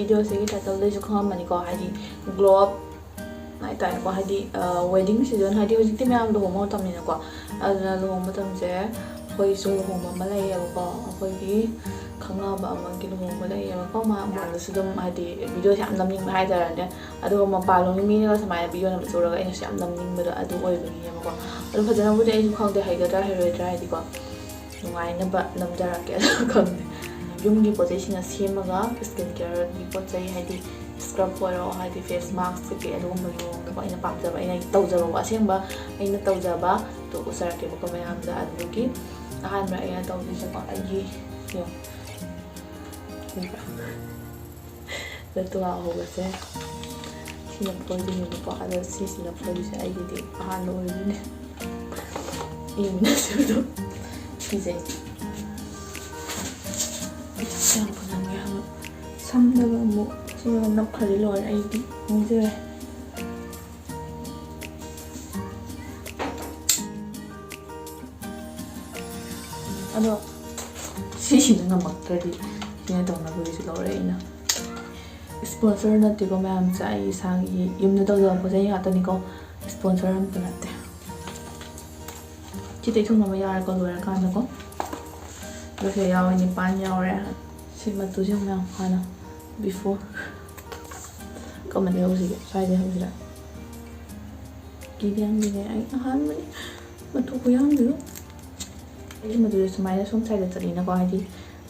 video se title de ju kham mani ko haidi glow up nai tai ko haidi wedding season haidi hojik ti myam do mo tam ni ko aduna lo mo tam je hoi su ho ma malai ya ko hoi gi khangna ba ma gi lo mo lai ya ko ma ma su dum haidi video yam nam ning hai da ne adu ma pa lo mi ne samai video na su ra ga ina yam nam ning ba adu oi ba ni ya ko adu phajana bu de ai khang de hai ga da hai ra haidi ko nungai na ba nam da ra ke ko Yumda position semaga skincare ni pot chai haidi scrub poro haidi face mask ke adum lo ko ina pamjaba ina tawjaba wa sengba ina tawjaba to usara ke ko mayam da aduki ahan ra ina tawji sa ko agi yo da to a ho se sina podi ni ko ada sina podi sa ai di ahan lo ni ina se do kize samdaba mo sino napkhali lor ai di nje ado sisi na makkadi sina dona buri si lor ai na sponsor na ti ko ma'am sa ai sangi yumna daw daw ko sa inga tani ko sponsor am tanate chite thung na ma yar ko lor ka na ko lo se yaw ni pan yaw re si matu jong na hana before comment đâu gì sai gì không gì đó kỹ năng gì này anh hắn mà tôi có dám nữa nhưng mà tôi mai nó xuống sai được tại vì nó coi đi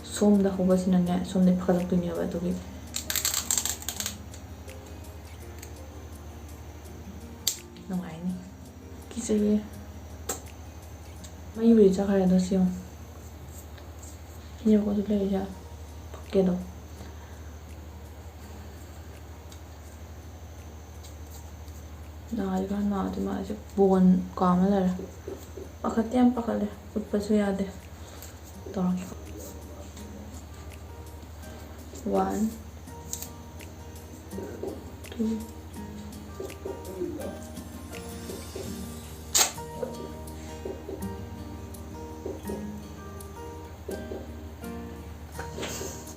xôm đã không có xin nè xôm để phát được nhiều vậy tôi biết nó ngay nè cái gì mấy người chắc là nó siêu nhiều có chút lấy ra cái đâu Nari kan naati ma se bon kamala pakatiam pakale utpasu yade toraki 1 2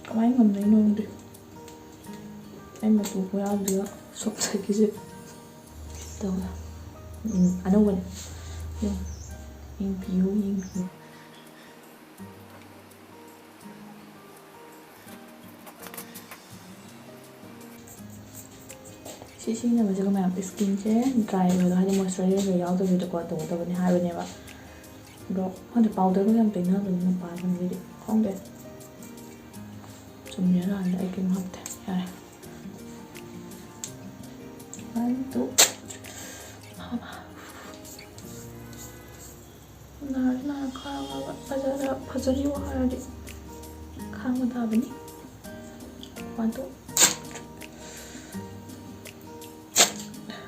kamay ngam nay nung di ay matukuya dia sok sa kisip đâu là anh đâu vậy in piu sisi na mà chúng mình skin chế dry rồi hay moisturizer rồi áo tôi bị qua tủ tôi bên hai bên này bạn đó hay là powder có làm tính hơn mình làm bài mình đi không đẹp chúng nhớ là đây cái học thế này anh tụ 나 카가 파자리 와야지 카가 다보니 완도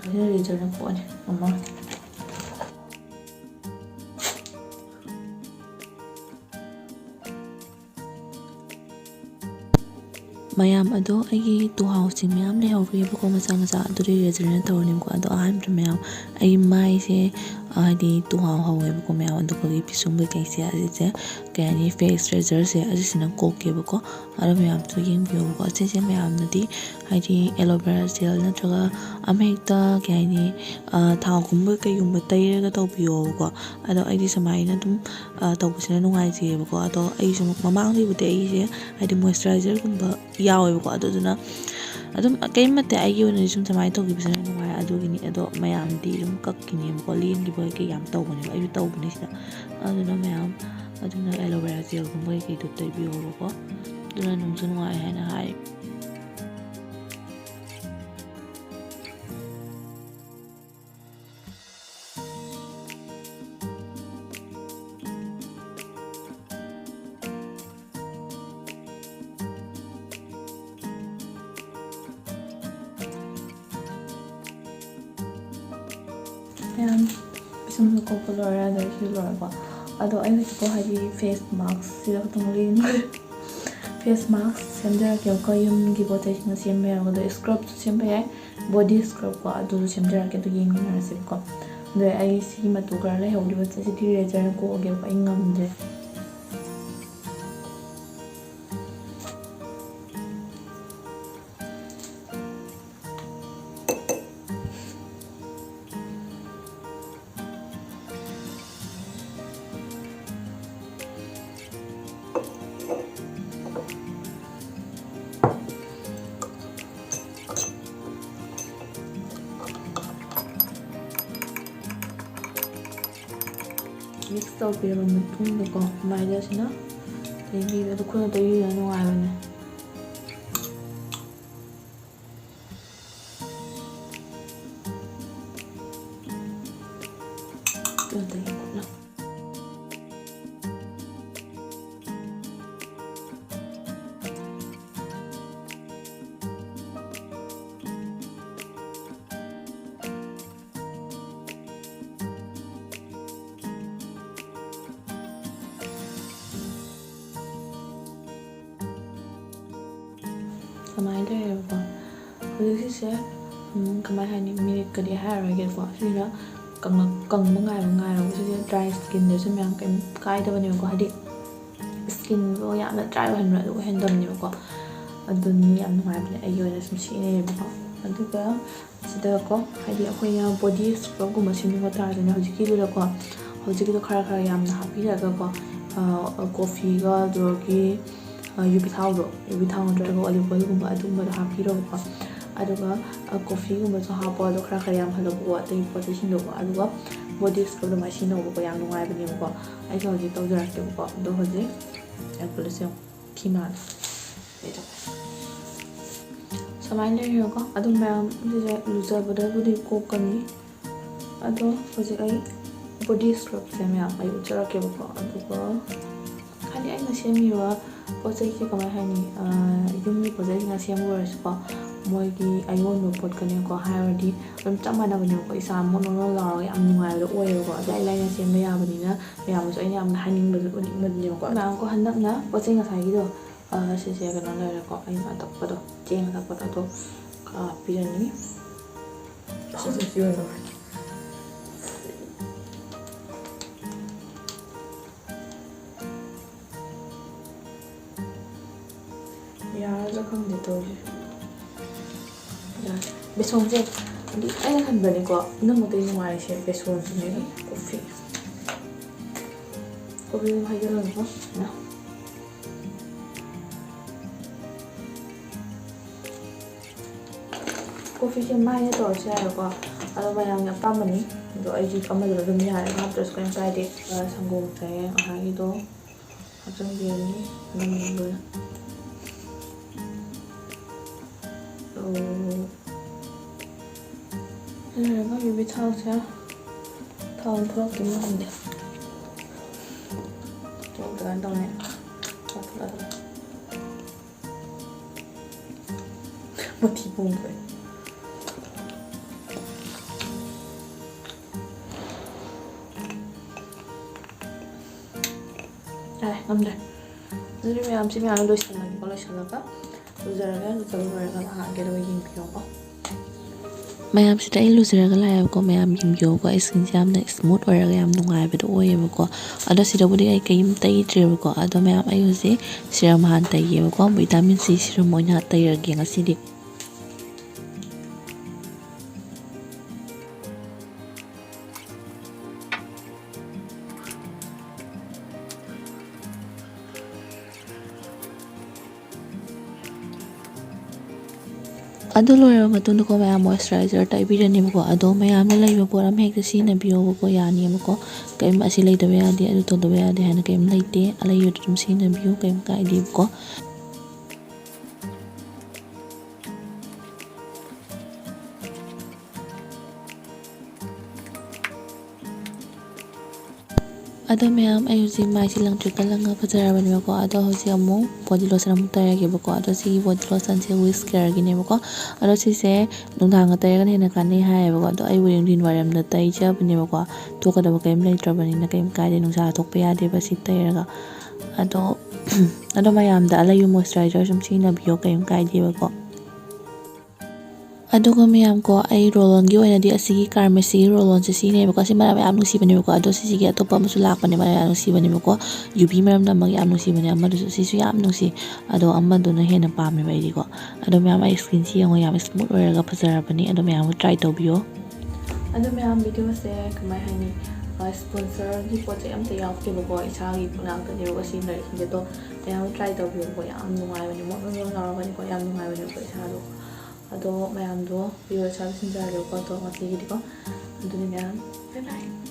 이제 저는 보니 엄마 mayam ado ai tu housing mayam le over ko macha macha adu resident tawnim ko ado aham mayam ai mai se adi tu hawe ko mayam adu ko pisum be kai se ase kani face razor se asina ko ke ko aro mayam tu ying bio ko se mayam nadi adi aloe vera gel na traga amekta kani thau kumba kai yumba tai ga taw bio ko ado ai samai na tum taw sina nungai je ko ado ai sum mamang ri bu te ai se adi moisturizer kumba yawe ko aduna adum kai mate ayu ne sum samai to gi bisana ngai adu gi ni ado mayam di rum kak ki ni ko lin gi boy ke yam taw ni ayu taw ni sida aduna mayam aduna aloe vera gel ko boy ke to tai bi ko aduna nung sun ngai ha na hai Ayan, isang ko color dahil silver ko. Ado ay ko haji face mask sila tungulin. Face mask semdera kyo ko yung gibote na semdera ko do scrub semdera body scrub ko ado semdera ke to yeng na resip ko. Do ay si matukar la hawli ba sa ti razor ko ge ko ingam je. ꯇꯧꯕꯤꯔꯕ ꯃꯇꯨꯡꯗꯀꯣ ꯃꯥꯏꯗꯁꯤꯅ ꯇꯩꯕꯤꯕꯗꯣ ꯈꯨꯠꯅ ꯇꯩꯕꯤꯕ ꯅꯨꯡꯉꯥꯏꯕꯅꯦ kemarin ya apa jadi sih kemarin ini minit ke dia hari gitu kok sih ya keng mengai aku sih dry skin deh sih yang kayak itu nih kok hadi skin gue yang ada dry banget gue handle nih kok aduh nih yang mengai ayo ada sih ini kok aduh kan sudah kok hadi aku yang body scrub gue masih nih kok taruh nih hujik itu kok hujik itu kara yang happy ya kok coffee ga drogi yubi thao ndraga olive oil gumba adumba hapiro ko aduga coffee gumba so hapo do khara yam halo ko atei position do aduga body scrub do machine ko yam nungai bani ko ai so ji to jara ke ko do hoje application kimal eto samai le yo ko adum mam je loser boda body ko kani ado hoje ai body scrub se me ai jara ke ko aduga khali ai na semiwa पोचै चाहिँ कमाइ हानि युमि पोचै nga siam words ko moigi ayon no pot kane ko hairdi ram chamana bani ko isa mono no la yam nungai do oyo ko dai lai na siam ya bani na ya mo so ina am haning ba ko ni ko na ko handak na pochai nga sai gi do se se ga na la ko ai ma tak pa do jeng tak pa do ka pirani so se yo no यार हम देते हो यार बेसन से आई हम बने को ना मुझे नहीं मारे से बेसन से कॉफी में भाई जरा ना कॉफी से मारे तो अच्छा है को अरे मैं यहाँ पाम बनी तो आई जी कम जरा तो मिला है आप तो इसको इंसान देख संगों से हाँ ये तो अच्छा भी नहीं ना मुझे 내가 유비 타오세요. 다음 풀었기만 한데. 좀 더 간단해. 뭐 뒤본 거야. 남들. 요즘에 암침이 안 올라오시는 거 올라오시다가 루저라가 하게로 얘기해요. mayam sida ai luzeraga lai ko mayam yimyo ko skin jam na smooth oraga yam nungai bedo oyeba ko ado sida budi ai kayim tai trebe ko ado mayam ai use serum han tai yeba ko vitamin C serum moina tai rage ngasidi ado loira matunda ko mayam moisturizer tai birani ko ado mayam na laiba poram hekta sina biyo ko yani ko kaim asi lai dawe ade ado to dawe ade hana kaim laite alai yu dum sina biyo kaim kai di ko ado mayam ai usi mai silang trikalanga pajara bani ko ado hosi amu body lotion amu tayar ge ko ado si body lotion se whisk care gi ne ko ado si se nungdang tayar ga ne kan ne hai ko ado ai wing din waram da tai ja bani ko to ka da kaim lai tra bani na kaim kai de nungsa thok pe ya de ba si tayar ga ado ado mayam da alai moisturizer sum sina biyo kaim kai de ko aduga mayam ko ai roll-on gi oina di asigi pharmacy roll-on se sine ko si mara mayam nusi bani ko ado si gi atopa masu lak bani mara nusi bani ko UV maram da mag yam nusi bani amma si su yam nusi ado amma do na hena pam me bai ko ado mayam ai skin si ngo yam smooth oraga phajara bani ado mayam try to biyo ado mayam video se kamai hani sponsor gi po che am te yaw ke ko isa gi punang ta de ko sin dai de to mayam try to biyo ko yam nungai bani mo no bani ko yam nungai bani ko isa do ado mayam도 비디오 잘 신자려고 또 같이 이거 안드리면 bye bye.